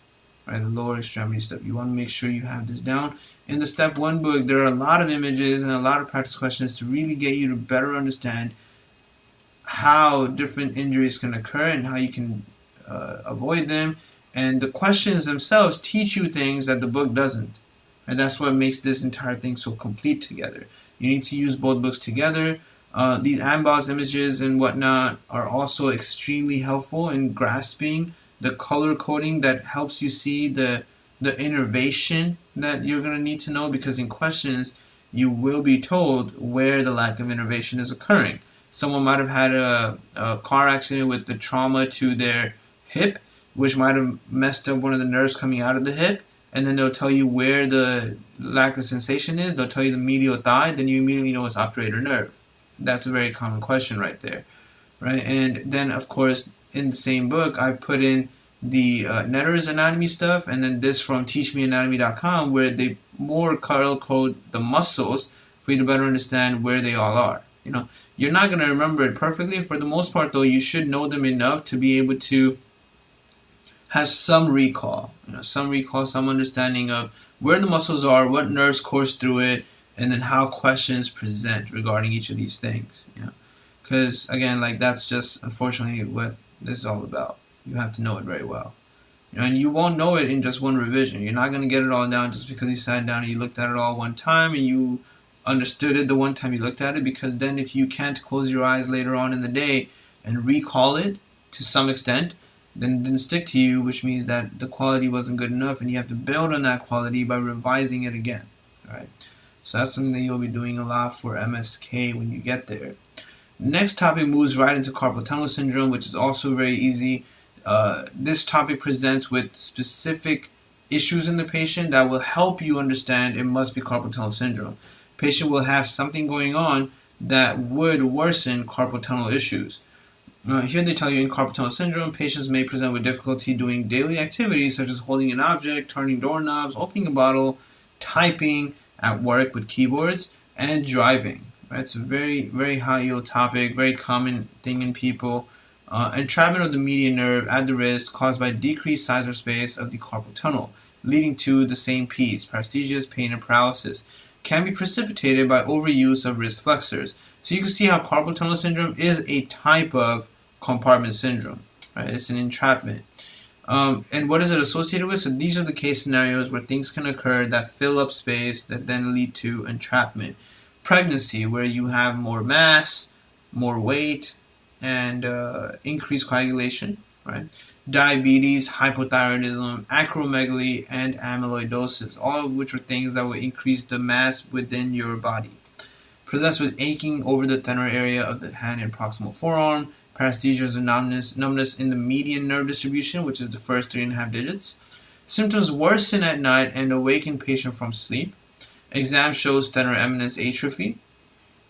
Right, the lower extremity stuff. You want to make sure you have this down. In the Step 1 book, there are a lot of images and a lot of practice questions to really get you to better understand how different injuries can occur and how you can avoid them. And the questions themselves teach you things that the book doesn't. And that's what makes this entire thing so complete together. You need to use both books together. These AMBOSS images and whatnot are also extremely helpful in grasping the color coding that helps you see the innervation that you're going to need to know, because in questions you will be told where the lack of innervation is occurring. Someone might have had a car accident with the trauma to their hip, which might have messed up one of the nerves coming out of the hip, and then they'll tell you where the lack of sensation is. They'll tell you the medial thigh, then you immediately know it's obturator nerve. That's a very common question right there. Right? And then, of course, in the same book, I put in the Netter's anatomy stuff, and then this from teachmeanatomy.com, where they more color code the muscles for you to better understand where they all are. You're not going to remember it perfectly. For the most part, though, you should know them enough to be able to have some recall, some understanding of where the muscles are, what nerves course through it, and then how questions present regarding each of these things. Because again, that's just unfortunately what this is all about. You have to know it very well. And you won't know it in just one revision. You're not going to get it all down just because you sat down and you looked at it all one time and you understood it the one time you looked at it, because then if you can't close your eyes later on in the day and recall it to some extent, then it didn't stick to you, which means that the quality wasn't good enough, and you have to build on that quality by revising it again. Right? So that's something that you'll be doing a lot for MSK when you get there. Next topic moves right into carpal tunnel syndrome, which is also very easy. This topic presents with specific issues in the patient that will help you understand it must be carpal tunnel syndrome. Patient will have something going on that would worsen carpal tunnel issues. Here they tell you in carpal tunnel syndrome, patients may present with difficulty doing daily activities such as holding an object, turning doorknobs, opening a bottle, typing at work with keyboards, and driving. Right? It's a very, very high yield topic, very common thing in people. Entrapment of the median nerve at the wrist caused by decreased size or space of the carpal tunnel, leading to the same P's, paresthesias, pain, and paralysis. can be precipitated by overuse of wrist flexors. So you can see how carpal tunnel syndrome is a type of compartment syndrome, right? It's an entrapment. And what is it associated with? So these are the case scenarios where things can occur that fill up space that then lead to entrapment. Pregnancy, where you have more mass, more weight, and increased coagulation, right? Diabetes, hypothyroidism, acromegaly, and amyloidosis, all of which are things that will increase the mass within your body. Possessed with aching over the tender area of the hand and proximal forearm. Paresthesia is a numbness in the median nerve distribution, which is the first 3.5 digits. Symptoms worsen at night and awaken patient from sleep. Exam shows stentor eminence atrophy.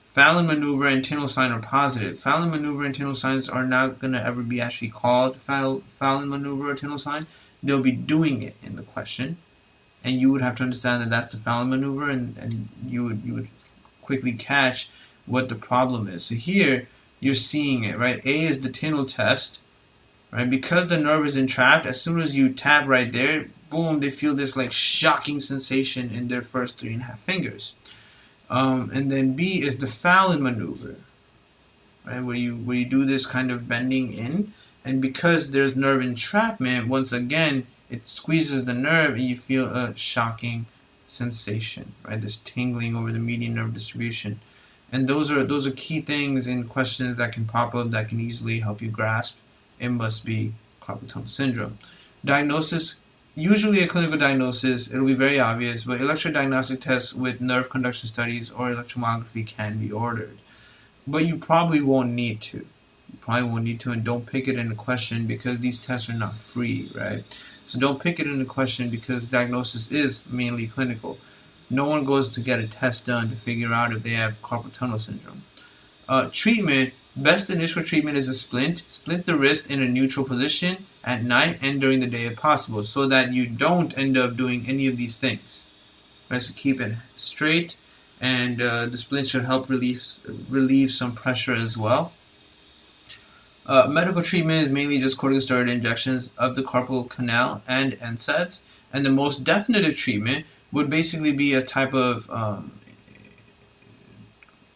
Fallon maneuver and Tinel sign are positive. Fallon maneuver and Tinel signs are not going to ever be actually called Fallon maneuver or Tinel sign. They'll be doing it in the question. And you would have to understand that that's the Fallon maneuver, and you would quickly catch what the problem is. So here, you're seeing it, right? A is the Tinel test, right? Because the nerve is entrapped, as soon as you tap right there, boom, they feel this like shocking sensation in their first 3.5 fingers. And then B is the Fallon maneuver, right? Where you do this kind of bending in, and because there's nerve entrapment, once again, it squeezes the nerve and you feel a shocking sensation, right? This tingling over the median nerve distribution. And those are key things in questions that can pop up that can easily help you grasp it must be carpal tunnel syndrome. Diagnosis, usually a clinical diagnosis, it'll be very obvious, but electrodiagnostic tests with nerve conduction studies or electromyography can be ordered. But you probably won't need to. You probably won't need to, and don't pick it in a question because these tests are not free, right? So don't pick it in a question because diagnosis is mainly clinical. No one goes to get a test done to figure out if they have carpal tunnel syndrome. Treatment, best initial treatment is a splint. Splint the wrist in a neutral position at night and during the day if possible so that you don't end up doing any of these things. Right, so keep it straight, and the splint should help relieve some pressure as well. Medical treatment is mainly just corticosteroid injections of the carpal canal and NSAIDs, and the most definitive treatment would basically be a type of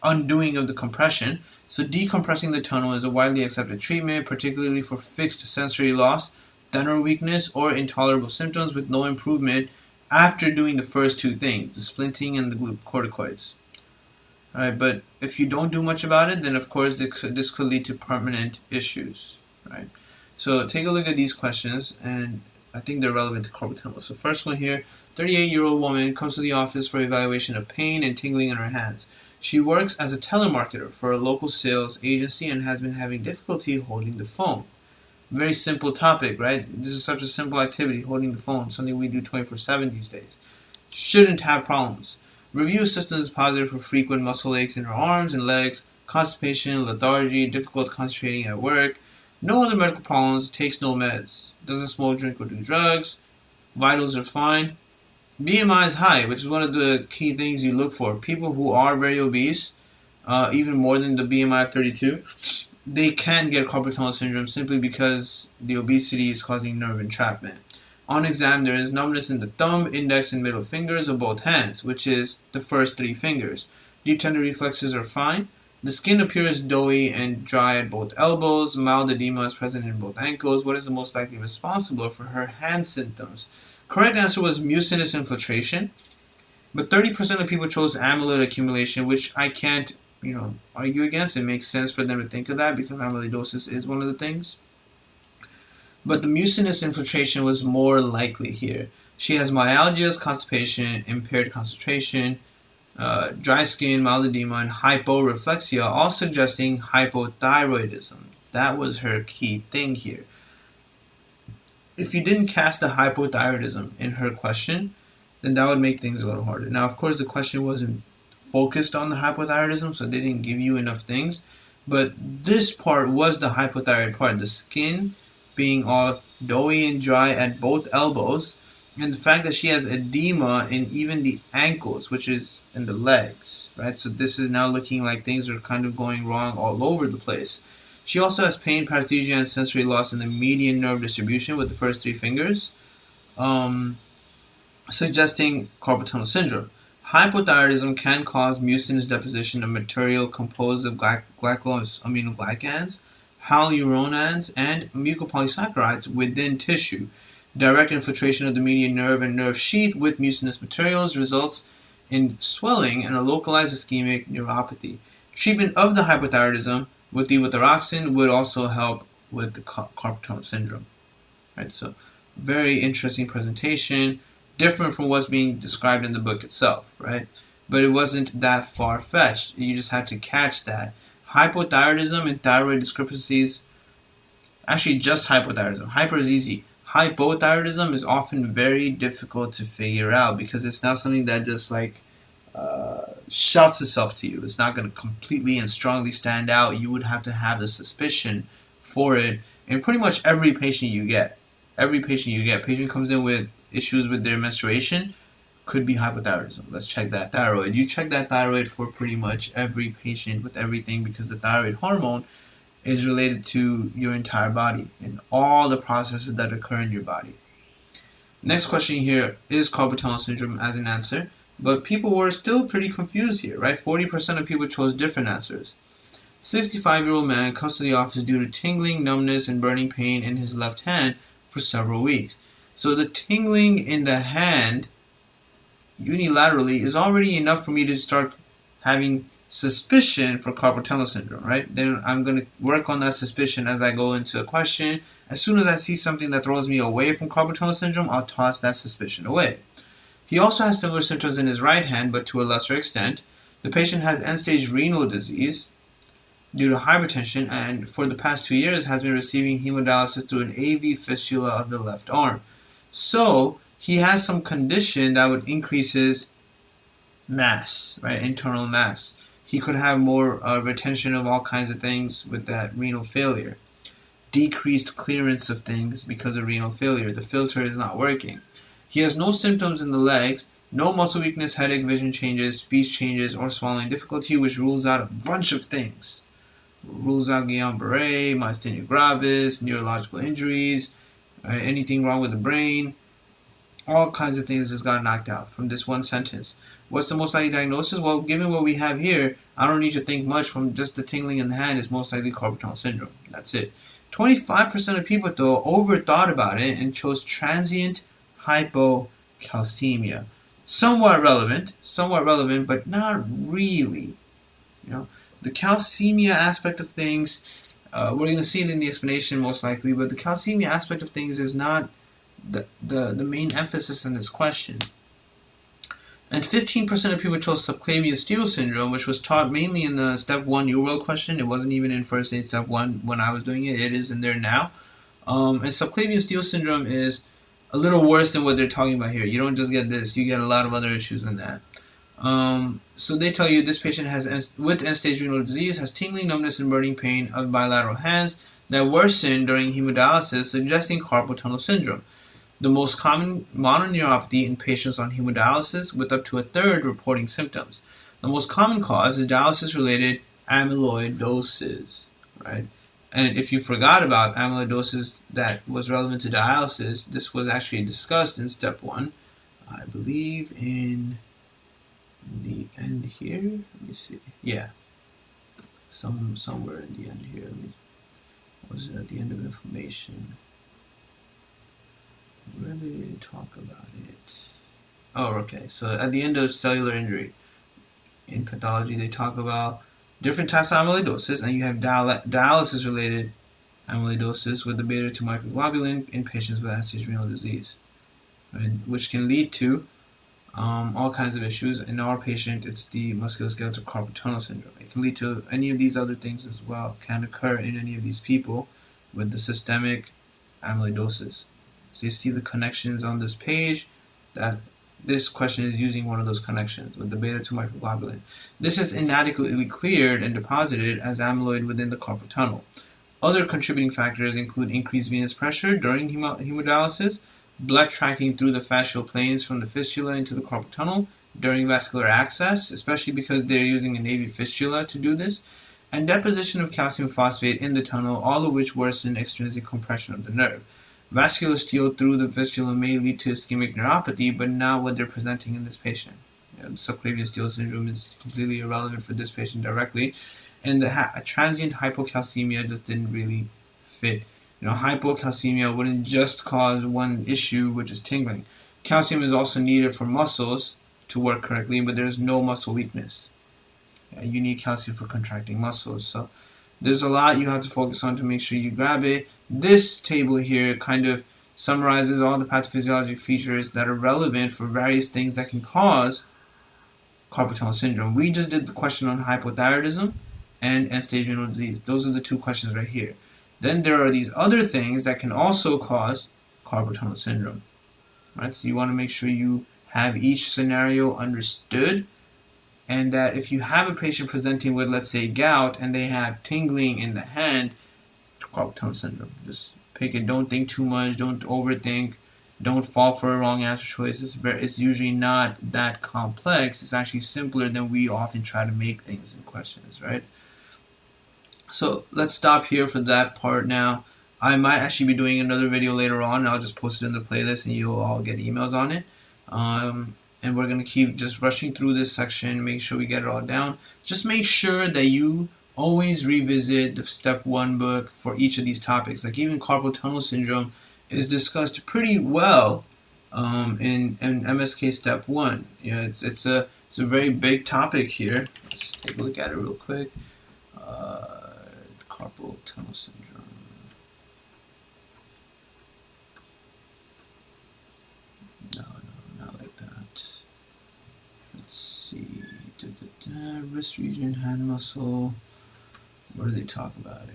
undoing of the compression. So decompressing the tunnel is a widely accepted treatment, particularly for fixed sensory loss, tenoral weakness, or intolerable symptoms with no improvement after doing the first two things, the splinting and the glucocorticoids. Alright, but if you don't do much about it, then of course this could lead to permanent issues. Right? So take a look at these questions, and I think they're relevant to carpal tunnel. So first one here, 38-year-old woman comes to the office for evaluation of pain and tingling in her hands. She works as a telemarketer for a local sales agency and has been having difficulty holding the phone. Very simple topic, right? This is such a simple activity, holding the phone, something we do 24/7 these days. Shouldn't have problems. Review assistance is positive for frequent muscle aches in her arms and legs, constipation, lethargy, difficult concentrating at work. No other medical problems, takes no meds, doesn't smoke, drink, or do drugs. Vitals are fine. BMI is high, which is one of the key things you look for. People who are very obese, even more than the BMI of 32, they can get carpal tunnel syndrome simply because the obesity is causing nerve entrapment. On exam, there is numbness in the thumb, index, and middle fingers of both hands, which is the first 3 fingers. Deep tender reflexes are fine. The skin appears doughy and dry at both elbows. Mild edema is present in both ankles. What is the most likely responsible for her hand symptoms? Correct answer was mucinous infiltration, but 30% of people chose amyloid accumulation, which I can't, argue against. It makes sense for them to think of that because amyloidosis is one of the things. But the mucinous infiltration was more likely here. She has myalgias, constipation, impaired concentration, dry skin, mild edema, and hyporeflexia, all suggesting hypothyroidism. That was her key thing here. If you didn't cast the hypothyroidism in her question, then that would make things a little harder. Now, of course, the question wasn't focused on the hypothyroidism, so they didn't give you enough things. But this part was the hypothyroid part, the skin being all doughy and dry at both elbows, and the fact that she has edema in even the ankles, which is in the legs, right? So this is now looking like things are kind of going wrong all over the place. She also has pain, paresthesia, and sensory loss in the median nerve distribution with the first 3 fingers, suggesting carpal tunnel syndrome. Hypothyroidism can cause mucinous deposition of material composed of glycosaminoglycans, hyaluronans, and mucopolysaccharides within tissue. Direct infiltration of the median nerve and nerve sheath with mucinous materials results in swelling and a localized ischemic neuropathy. Treatment of the hypothyroidism with levothyroxine would also help with the carpal tunnel syndrome. Right, so very interesting presentation, different from what's being described in the book itself, right? But it wasn't that far-fetched. You just had to catch that. Hypothyroidism and thyroid discrepancies, actually just hypothyroidism. Hyper is easy. Hypothyroidism is often very difficult to figure out because it's not something that just like shouts itself to you. It's not going to completely and strongly stand out. You would have to have the suspicion for it in pretty much every patient you get. Patient comes in with issues with their menstruation, could be hypothyroidism. Let's check that thyroid. You check that thyroid for pretty much every patient with everything because the thyroid hormone is related to your entire body and all the processes that occur in your body. Next question here is carpal tunnel syndrome as an answer, but people were still pretty confused here, right? 40% of people chose different answers. 65-year-old man comes to the office due to tingling, numbness, and burning pain in his left hand for several weeks. So the tingling in the hand unilaterally is already enough for me to start having suspicion for carpal tunnel syndrome, right? Then I'm going to work on that suspicion as I go into a question. As soon as I see something that throws me away from carpal tunnel syndrome, I'll toss that suspicion away. He also has similar symptoms in his right hand, but to a lesser extent. The patient has end-stage renal disease due to hypertension, and for the past 2 years has been receiving hemodialysis through an AV fistula of the left arm. So he has some condition that would increase his mass, right? Internal mass. He could have more retention of all kinds of things with that renal failure. Decreased clearance of things because of renal failure. The filter is not working. He has no symptoms in the legs, no muscle weakness, headache, vision changes, speech changes, or swallowing difficulty, which rules out a bunch of things. Rules out Guillain-Barré, myasthenia gravis, neurological injuries, anything wrong with the brain. All kinds of things just got knocked out from this one sentence. What's the most likely diagnosis? Well, given what we have here, I don't need to think much. From just the tingling in the hand is most likely carpal tunnel syndrome. That's it. 25% of people, though, overthought about it and chose transient hypocalcemia. Somewhat relevant, but not really. You know, the calcemia aspect of things, we're going to see it in the explanation most likely, but the calcemia aspect of things is not the main emphasis in this question. And 15% of people chose subclavian steal syndrome, which was taught mainly in the step 1 UWorld question. It wasn't even in first aid step 1 when I was doing it. It is in there now. And subclavian steal syndrome is a little worse than what they're talking about here. You don't just get this. You get a lot of other issues in that. So they tell you this patient has, with end-stage renal disease, has tingling, numbness, and burning pain of bilateral hands that worsen during hemodialysis, suggesting carpal tunnel syndrome. The most common mononeuropathy in patients on hemodialysis, with up to a third reporting symptoms. The most common cause is dialysis-related amyloidosis, right? And if you forgot about amyloidosis that was relevant to dialysis, this was actually discussed in step 1, I believe in the end here. Let me see. Yeah, somewhere in the end here. Was it at the end of inflammation? Where did they talk about it? Oh, okay. So at the end of cellular injury in pathology, they talk about different types of amyloidosis, and you have dialysis-related amyloidosis with the beta-2 microglobulin in patients with end-stage renal disease, right? Which can lead to all kinds of issues. In our patient, it's the musculoskeletal carpal tunnel syndrome. It can lead to any of these other things as well. Can occur in any of these people with the systemic amyloidosis. So you see the connections on this page. That this question is using one of those connections with the beta-2 microglobulin. This is inadequately cleared and deposited as amyloid within the carpal tunnel. Other contributing factors include increased venous pressure during hemodialysis, blood tracking through the fascial planes from the fistula into the carpal tunnel during vascular access, especially because they're using an AV fistula to do this, and deposition of calcium phosphate in the tunnel, all of which worsen extrinsic compression of the nerve. Vascular steal through the fistula may lead to ischemic neuropathy, but not what they're presenting in this patient. subclavian steal syndrome is completely irrelevant for this patient directly, and the transient hypocalcemia just didn't really fit. Hypocalcemia wouldn't just cause one issue, which is tingling. Calcium is also needed for muscles to work correctly, but there's no muscle weakness. You need calcium for contracting muscles. So there's a lot you have to focus on to make sure you grab it. This table here kind of summarizes all the pathophysiologic features that are relevant for various things that can cause carpal tunnel syndrome. We just did the question on hypothyroidism and end-stage renal disease. Those are the two questions right here. Then there are these other things that can also cause carpal tunnel syndrome. Right? So you want to make sure you have each scenario understood, and that if you have a patient presenting with, let's say, gout, and they have tingling in the hand, carpal tunnel syndrome. Just pick it. Don't think too much. Don't overthink. Don't fall for a wrong answer choice. It's usually not that complex. It's actually simpler than we often try to make things in questions, right? So let's stop here for that part now. I might actually be doing another video later on, and I'll just post it in the playlist, and you'll all get emails on it. And we're going to keep just rushing through this section, make sure we get it all down. Just make sure that you always revisit the step 1 book for each of these topics. Like even carpal tunnel syndrome is discussed pretty well in MSK step 1. It's a very big topic here. Let's take a look at it real quick. Carpal tunnel syndrome. No, not like that. Let's see. Wrist region, hand muscle. Where do they talk about it?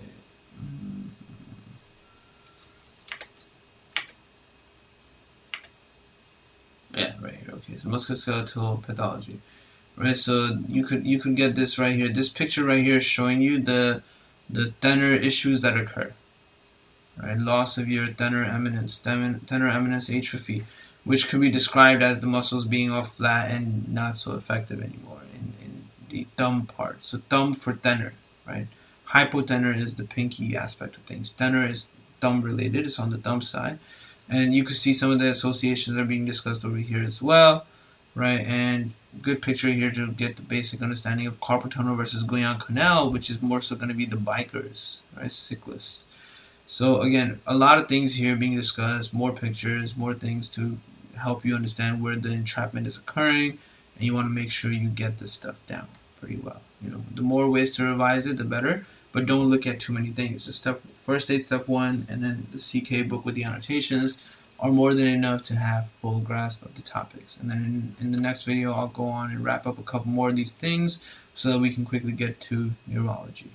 Yeah, right here. Okay, so musculoskeletal pathology. Right, so you could get this right here. This picture right here is showing you the thenar issues that occur. Right, loss of your thenar eminence, thenar eminence atrophy, which could be described as the muscles being all flat and not so effective anymore in the thumb part. So thumb for thenar, right? Hypothenar is the pinky aspect of things. Thenar is thumb related. It's on the thumb side. And you can see some of the associations are being discussed over here as well, right? And good picture here to get the basic understanding of carpal tunnel versus Guillain Canal, which is more so going to be the bikers, right? Cyclists. So again, a lot of things here being discussed, more pictures, more things to help you understand where the entrapment is occurring, and you want to make sure you get this stuff down pretty well. The more ways to revise it, the better, but don't look at too many things. Just first aid step 1 and then the CK book with the annotations are more than enough to have full grasp of the topics. And then in the next video, I'll go on and wrap up a couple more of these things so that we can quickly get to neurology.